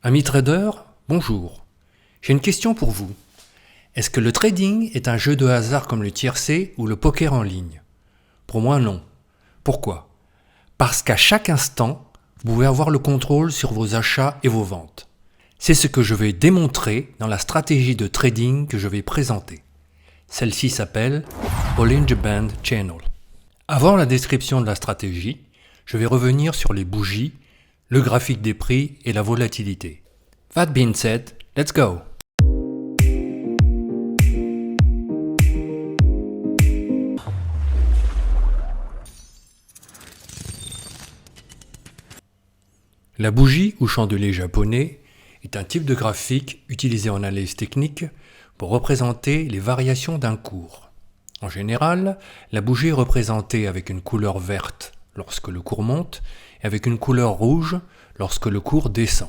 Amis traders, bonjour. J'ai une question pour vous. Est-ce que le trading est un jeu de hasard comme le tiercé ou le poker en ligne? Pour moi, non. Pourquoi? Parce qu'à chaque instant, vous pouvez avoir le contrôle sur vos achats et vos ventes. C'est ce que je vais démontrer dans la stratégie de trading que je vais présenter. Celle-ci s'appelle Bollinger Band Channel. Avant la description de la stratégie, je vais revenir sur les bougies, le graphique des prix et la volatilité. That being said, let's go! La bougie ou chandelier japonais est un type de graphique utilisé en analyse technique pour représenter les variations d'un cours. En général, la bougie est représentée avec une couleur verte lorsque le cours monte et avec une couleur rouge lorsque le cours descend.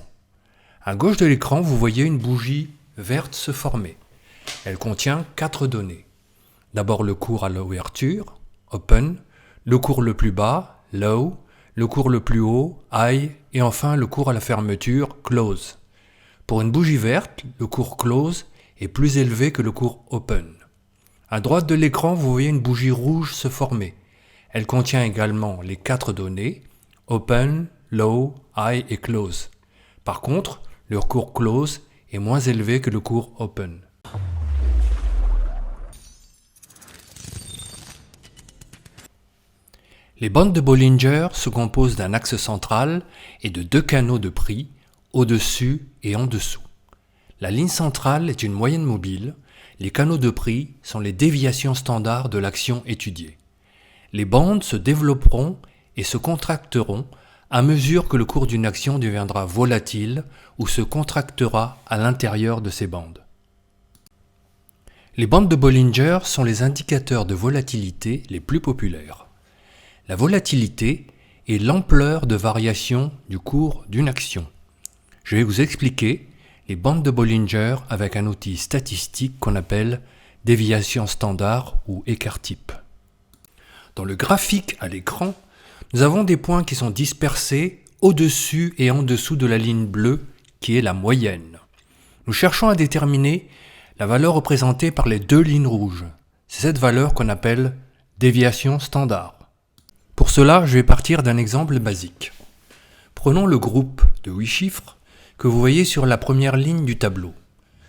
À gauche de l'écran, vous voyez une bougie verte se former. Elle contient 4 données. D'abord le cours à l'ouverture, open, le cours le plus bas, low, le cours le plus haut, high, et enfin le cours à la fermeture, close. Pour une bougie verte, le cours close est plus élevé que le cours open. À droite de l'écran, vous voyez une bougie rouge se former. Elle contient également les 4 données, open, low, high et close. Par contre, le cours close est moins élevé que le cours open. Les bandes de Bollinger se composent d'un axe central et de 2 canaux de prix, au-dessus et en dessous. La ligne centrale est une moyenne mobile. Les canaux de prix sont les déviations standards de l'action étudiée. Les bandes se développeront et se contracteront à mesure que le cours d'une action deviendra volatile ou se contractera à l'intérieur de ces bandes. Les bandes de Bollinger sont les indicateurs de volatilité les plus populaires. La volatilité est l'ampleur de variation du cours d'une action. Je vais vous expliquer les bandes de Bollinger avec un outil statistique qu'on appelle déviation standard ou écart-type. Dans le graphique à l'écran, nous avons des points qui sont dispersés au-dessus et en dessous de la ligne bleue qui est la moyenne. Nous cherchons à déterminer la valeur représentée par les 2 lignes rouges. C'est cette valeur qu'on appelle déviation standard. Pour cela, je vais partir d'un exemple basique. Prenons le groupe de 8 chiffres que vous voyez sur la première ligne du tableau.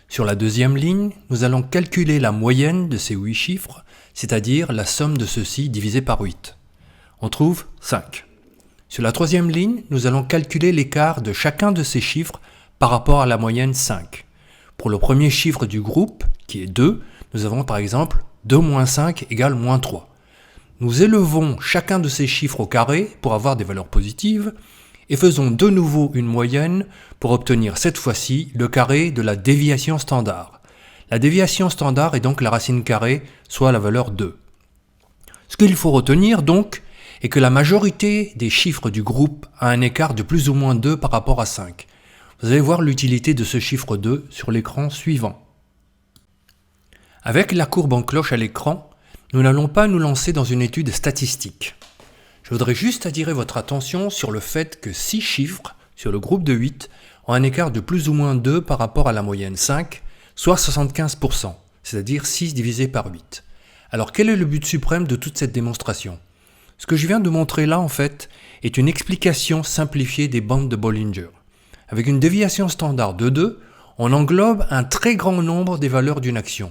Sur la deuxième ligne, nous allons calculer la moyenne de ces 8 chiffres, c'est-à-dire la somme de ceux-ci divisé par 8. On trouve 5. Sur la troisième ligne, nous allons calculer l'écart de chacun de ces chiffres par rapport à la moyenne 5. Pour le premier chiffre du groupe, qui est 2, nous avons par exemple 2 moins 5 égale moins 3. Nous élevons chacun de ces chiffres au carré pour avoir des valeurs positives et faisons de nouveau une moyenne pour obtenir cette fois-ci le carré de la déviation standard. La déviation standard est donc la racine carrée, soit la valeur 2. Ce qu'il faut retenir donc est que la majorité des chiffres du groupe a un écart de plus ou moins 2 par rapport à 5. Vous allez voir l'utilité de ce chiffre 2 sur l'écran suivant. Avec la courbe en cloche à l'écran, nous n'allons pas nous lancer dans une étude statistique. Je voudrais juste attirer votre attention sur le fait que 6 chiffres sur le groupe de 8 ont un écart de plus ou moins 2 par rapport à la moyenne 5, soit 75%, c'est-à-dire 6 divisé par 8. Alors quel est le but suprême de toute cette démonstration? Ce que je viens de montrer là en fait est une explication simplifiée des bandes de Bollinger. Avec une déviation standard de 2, on englobe un très grand nombre des valeurs d'une action.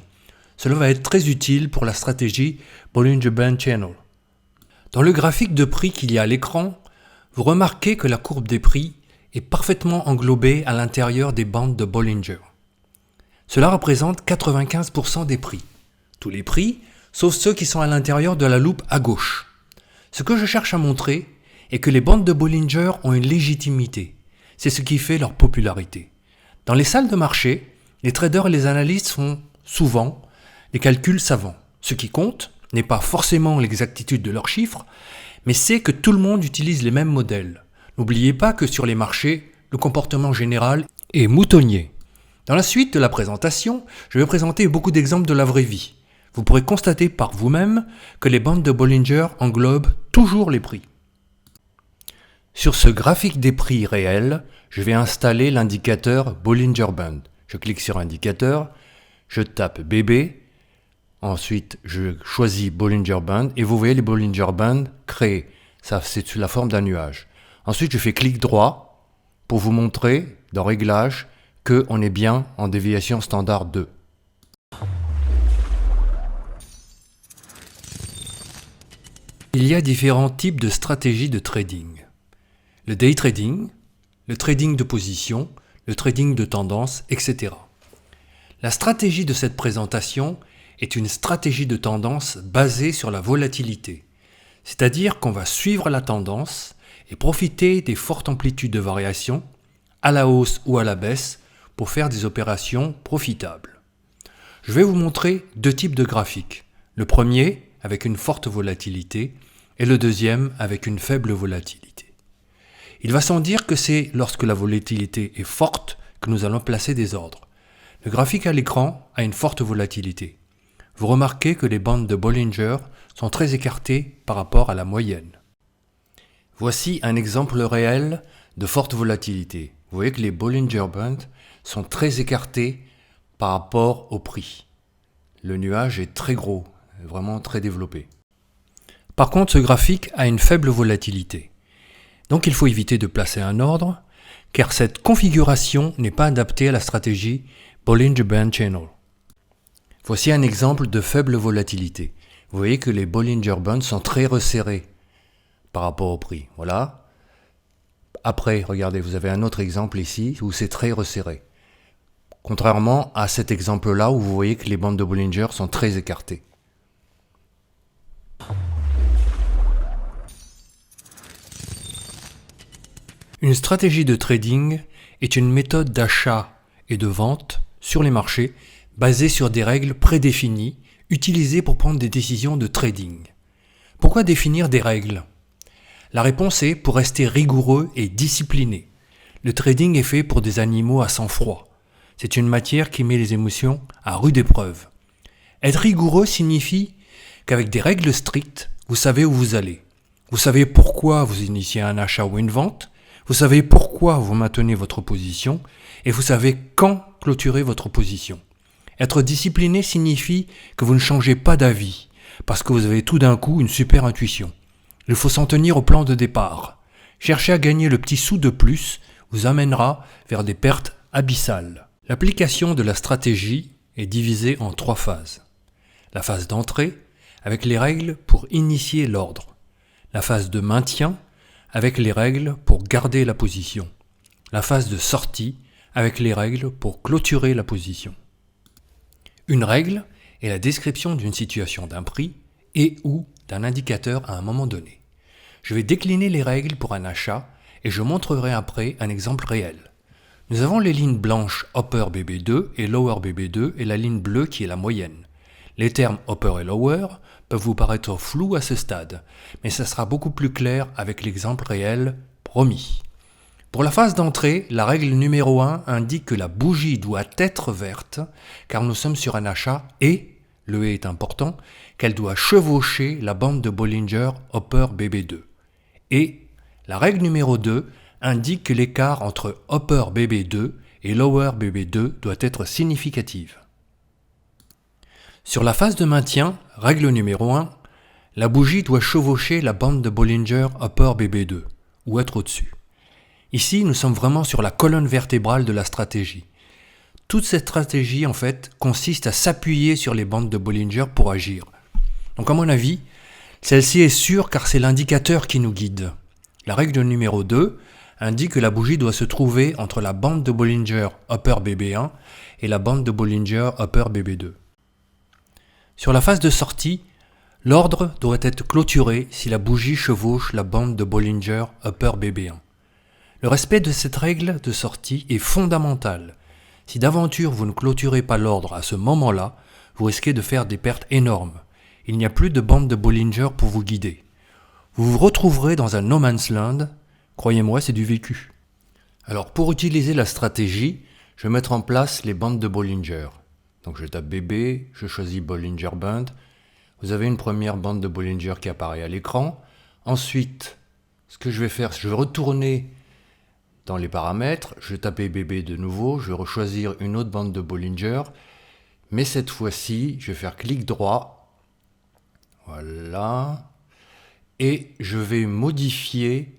Cela va être très utile pour la stratégie Bollinger Band Channel. Dans le graphique de prix qu'il y a à l'écran, vous remarquez que la courbe des prix est parfaitement englobée à l'intérieur des bandes de Bollinger. Cela représente 95% des prix. Tous les prix, sauf ceux qui sont à l'intérieur de la loupe à gauche. Ce que je cherche à montrer est que les bandes de Bollinger ont une légitimité. C'est ce qui fait leur popularité. Dans les salles de marché, les traders et les analystes font souvent des calculs savants. Ce qui compte n'est pas forcément l'exactitude de leurs chiffres, mais c'est que tout le monde utilise les mêmes modèles. N'oubliez pas que sur les marchés, le comportement général est moutonnier. Dans la suite de la présentation, je vais présenter beaucoup d'exemples de la vraie vie. Vous pourrez constater par vous-même que les bandes de Bollinger englobent toujours les prix. Sur ce graphique des prix réels, je vais installer l'indicateur Bollinger Band. Je clique sur indicateur, je tape BB, ensuite je choisis Bollinger Band et vous voyez les Bollinger Band créés. Ça, c'est sous la forme d'un nuage. Ensuite, je fais clic droit pour vous montrer dans Réglages qu'on est bien en déviation standard 2. Il y a différents types de stratégies de trading. Le day trading, le trading de position, le trading de tendance, etc. La stratégie de cette présentation est une stratégie de tendance basée sur la volatilité. C'est-à-dire qu'on va suivre la tendance et profiter des fortes amplitudes de variation, à la hausse ou à la baisse, pour faire des opérations profitables. Je vais vous montrer deux types de graphiques. Le premier, avec une forte volatilité, et le deuxième, avec une faible volatilité. Il va sans dire que c'est lorsque la volatilité est forte que nous allons placer des ordres. Le graphique à l'écran a une forte volatilité. Vous remarquez que les bandes de Bollinger sont très écartées par rapport à la moyenne. Voici un exemple réel de forte volatilité. Vous voyez que les Bollinger Bands sont très écartés par rapport au prix. Le nuage est très gros, vraiment très développé. Par contre, ce graphique a une faible volatilité. Donc il faut éviter de placer un ordre, car cette configuration n'est pas adaptée à la stratégie Bollinger Band Channel. Voici un exemple de faible volatilité. Vous voyez que les Bollinger Bands sont très resserrés par rapport au prix. Voilà. Après, regardez, vous avez un autre exemple ici où c'est très resserré. Contrairement à cet exemple-là où vous voyez que les bandes de Bollinger sont très écartées. Une stratégie de trading est une méthode d'achat et de vente sur les marchés basée sur des règles prédéfinies utilisées pour prendre des décisions de trading. Pourquoi définir des règles? La réponse est pour rester rigoureux et discipliné. Le trading est fait pour des animaux à sang-froid. C'est une matière qui met les émotions à rude épreuve. Être rigoureux signifie qu'avec des règles strictes, vous savez où vous allez. Vous savez pourquoi vous initiez un achat ou une vente. Vous savez pourquoi vous maintenez votre position et vous savez quand clôturer votre position. Être discipliné signifie que vous ne changez pas d'avis parce que vous avez tout d'un coup une super intuition. Il faut s'en tenir au plan de départ. Chercher à gagner le petit sou de plus vous amènera vers des pertes abyssales. L'application de la stratégie est divisée en 3 phases. La phase d'entrée, avec les règles pour initier l'ordre. La phase de maintien, avec les règles pour garder la position. La phase de sortie, avec les règles pour clôturer la position. Une règle est la description d'une situation d'un prix et ou d'un indicateur à un moment donné. Je vais décliner les règles pour un achat et je montrerai après un exemple réel. Nous avons les lignes blanches Upper BB2 et Lower BB2 et la ligne bleue qui est la moyenne. Les termes Upper et Lower peuvent vous paraître flous à ce stade, mais ça sera beaucoup plus clair avec l'exemple réel promis. Pour la phase d'entrée, la règle numéro 1 indique que la bougie doit être verte, car nous sommes sur un achat et, le et est important, qu'elle doit chevaucher la bande de Bollinger Upper BB2. Et la règle numéro 2 indique que l'écart entre Upper BB2 et Lower BB2 doit être significatif. Sur la phase de maintien, règle numéro 1, la bougie doit chevaucher la bande de Bollinger Upper BB2, ou être au-dessus. Ici, nous sommes vraiment sur la colonne vertébrale de la stratégie. Toute cette stratégie, en fait, consiste à s'appuyer sur les bandes de Bollinger pour agir. Donc, à mon avis, celle-ci est sûre car c'est l'indicateur qui nous guide. La règle numéro 2 indique que la bougie doit se trouver entre la bande de Bollinger Upper BB1 et la bande de Bollinger Upper BB2. Sur la phase de sortie, l'ordre doit être clôturé si la bougie chevauche la bande de Bollinger Upper BB1. Le respect de cette règle de sortie est fondamental. Si d'aventure vous ne clôturez pas l'ordre à ce moment-là, vous risquez de faire des pertes énormes. Il n'y a plus de bande de Bollinger pour vous guider. Vous vous retrouverez dans un no man's land. Croyez-moi, c'est du vécu. Alors pour utiliser la stratégie, je vais mettre en place les bandes de Bollinger. Donc je tape BB, je choisis Bollinger Band. Vous avez une première bande de Bollinger qui apparaît à l'écran. Ensuite, ce que je vais faire, je vais retourner dans les paramètres, je vais taper BB de nouveau, je vais choisir une autre bande de Bollinger, mais cette fois-ci, je vais faire clic droit, voilà, et je vais modifier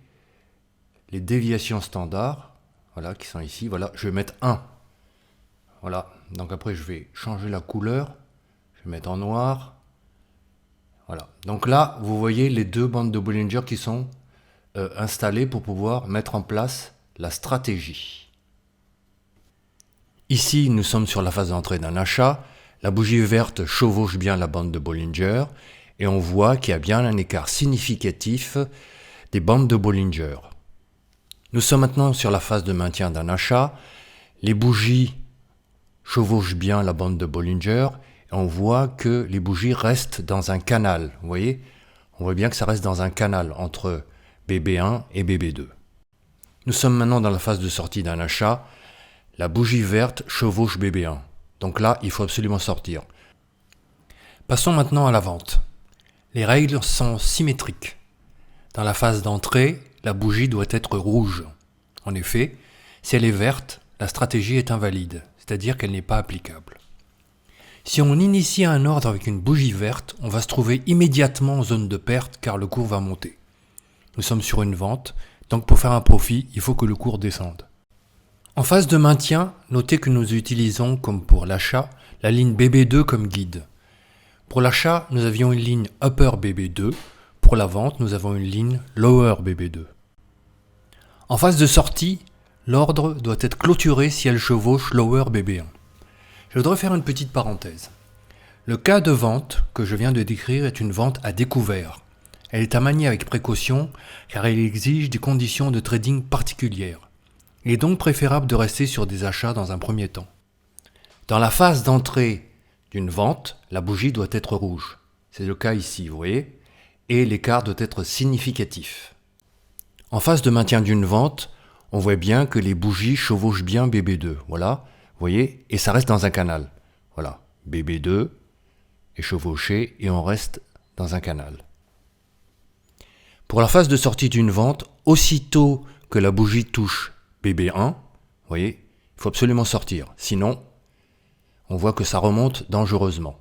les déviations standards, voilà, qui sont ici, voilà, je vais mettre 1. Voilà, donc après je vais changer la couleur, je vais mettre en noir. Voilà, donc là vous voyez les deux bandes de Bollinger qui sont installées pour pouvoir mettre en place la stratégie. Ici nous sommes sur la phase d'entrée d'un achat, la bougie verte chevauche bien la bande de Bollinger et on voit qu'il y a bien un écart significatif des bandes de Bollinger. Nous sommes maintenant sur la phase de maintien d'un achat, les bougies chevauchent bien la bande de Bollinger et on voit que les bougies restent dans un canal. Vous voyez, on voit bien que ça reste dans un canal entre BB1 et BB2. Nous sommes maintenant dans la phase de sortie d'un achat. La bougie verte chevauche BB1. Donc là, il faut absolument sortir. Passons maintenant à la vente. Les règles sont symétriques. Dans la phase d'entrée, la bougie doit être rouge. En effet, si elle est verte, la stratégie est invalide, c'est-à-dire qu'elle n'est pas applicable. Si on initie un ordre avec une bougie verte, on va se trouver immédiatement en zone de perte car le cours va monter. Nous sommes sur une vente, donc pour faire un profit, il faut que le cours descende. En phase de maintien, notez que nous utilisons, comme pour l'achat, la ligne BB2 comme guide. Pour l'achat, nous avions une ligne Upper BB2. Pour la vente, nous avons une ligne Lower BB2. En phase de sortie, l'ordre doit être clôturé si elle chevauche Lower BB1. Je voudrais faire une petite parenthèse. Le cas de vente que je viens de décrire est une vente à découvert. Elle est à manier avec précaution car elle exige des conditions de trading particulières. Il est donc préférable de rester sur des achats dans un premier temps. Dans la phase d'entrée d'une vente, la bougie doit être rouge. C'est le cas ici, vous voyez, et l'écart doit être significatif. En phase de maintien d'une vente, on voit bien que les bougies chevauchent bien BB2. Voilà, vous voyez, et ça reste dans un canal. Voilà, BB2 est chevauché et on reste dans un canal. Pour la phase de sortie d'une vente, aussitôt que la bougie touche BB1, vous voyez, il faut absolument sortir. Sinon, on voit que ça remonte dangereusement.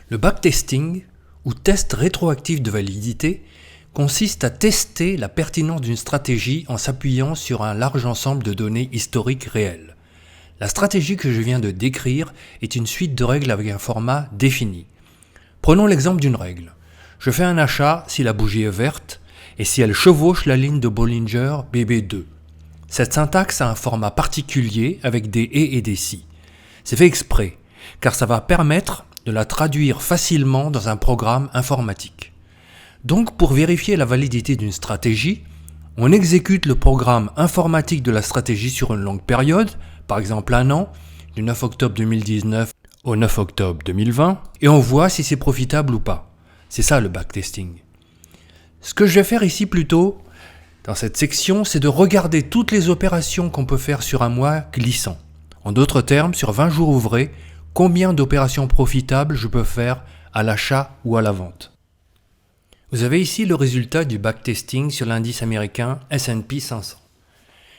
Le backtesting, ou test rétroactif de validité, consiste à tester la pertinence d'une stratégie en s'appuyant sur un large ensemble de données historiques réelles. La stratégie que je viens de décrire est une suite de règles avec un format défini. Prenons l'exemple d'une règle. Je fais un achat si la bougie est verte et si elle chevauche la ligne de Bollinger BB2. Cette syntaxe a un format particulier avec des et des si. C'est fait exprès, car ça va permettre de la traduire facilement dans un programme informatique. Donc, pour vérifier la validité d'une stratégie, on exécute le programme informatique de la stratégie sur une longue période, par exemple un an, du 9 octobre 2019 au 9 octobre 2020, et on voit si c'est profitable ou pas. C'est ça le backtesting. Ce que je vais faire ici plutôt, dans cette section, c'est de regarder toutes les opérations qu'on peut faire sur un mois glissant. En d'autres termes, sur 20 jours ouvrés, combien d'opérations profitables je peux faire à l'achat ou à la vente. Vous avez ici le résultat du backtesting sur l'indice américain S&P 500.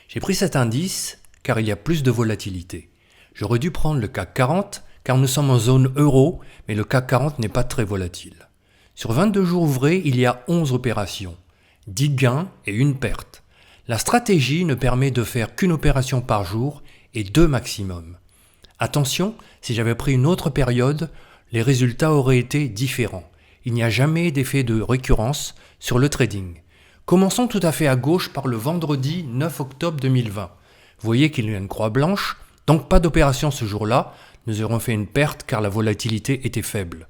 J'ai pris cet indice car il y a plus de volatilité. J'aurais dû prendre le CAC 40 car nous sommes en zone euro, mais le CAC 40 n'est pas très volatile. Sur 22 jours ouvrés, il y a 11 opérations, 10 gains et une perte. La stratégie ne permet de faire qu'une opération par jour et 2 maximum. Attention, si j'avais pris une autre période, les résultats auraient été différents. Il n'y a jamais d'effet de récurrence sur le trading. Commençons tout à fait à gauche par le vendredi 9 octobre 2020. Vous voyez qu'il y a une croix blanche, donc pas d'opération ce jour-là. Nous aurons fait une perte car la volatilité était faible.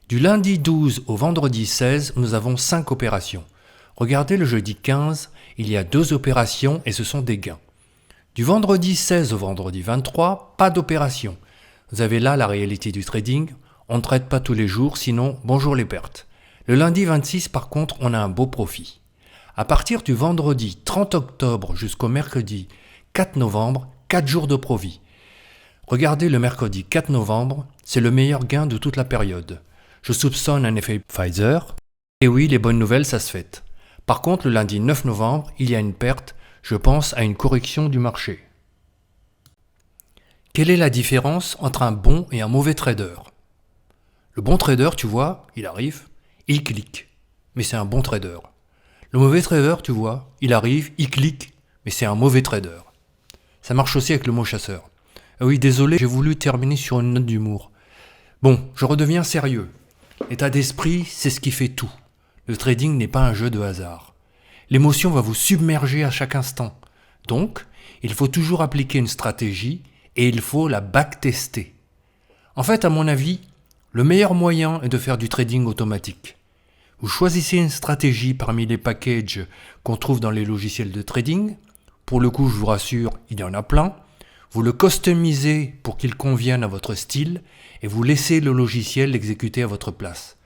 Du lundi 12 au vendredi 16, nous avons 5 opérations. Regardez le jeudi 15, il y a 2 opérations et ce sont des gains. Du vendredi 16 au vendredi 23, pas d'opération. Vous avez là la réalité du trading. On ne traite pas tous les jours, sinon bonjour les pertes. Le lundi 26, par contre, on a un beau profit. À partir du vendredi 30 octobre jusqu'au mercredi 4 novembre, 4 jours de profit. Regardez le mercredi 4 novembre, c'est le meilleur gain de toute la période. Je soupçonne un effet Pfizer. Et oui, les bonnes nouvelles, ça se fait. Par contre, le lundi 9 novembre, il y a une perte. Je pense à une correction du marché. Quelle est la différence entre un bon et un mauvais trader? Le bon trader, tu vois, il arrive, il clique, mais c'est un bon trader. Le mauvais trader, tu vois, il arrive, il clique, mais c'est un mauvais trader. Ça marche aussi avec le mot chasseur. Ah oui, désolé, j'ai voulu terminer sur une note d'humour. Bon, je redeviens sérieux. L'état d'esprit, c'est ce qui fait tout. Le trading n'est pas un jeu de hasard. L'émotion va vous submerger à chaque instant. Donc, il faut toujours appliquer une stratégie et il faut la backtester. En fait, à mon avis, le meilleur moyen est de faire du trading automatique. Vous choisissez une stratégie parmi les packages qu'on trouve dans les logiciels de trading. Pour le coup, je vous rassure, il y en a plein. Vous le customisez pour qu'il convienne à votre style et vous laissez le logiciel l'exécuter à votre place.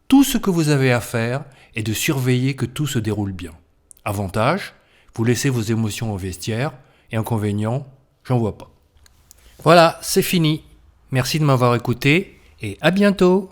Tout ce que vous avez à faire est de surveiller que tout se déroule bien. Avantage, vous laissez vos émotions au vestiaire et inconvénient, j'en vois pas. Voilà, c'est fini. Merci de m'avoir écouté et à bientôt.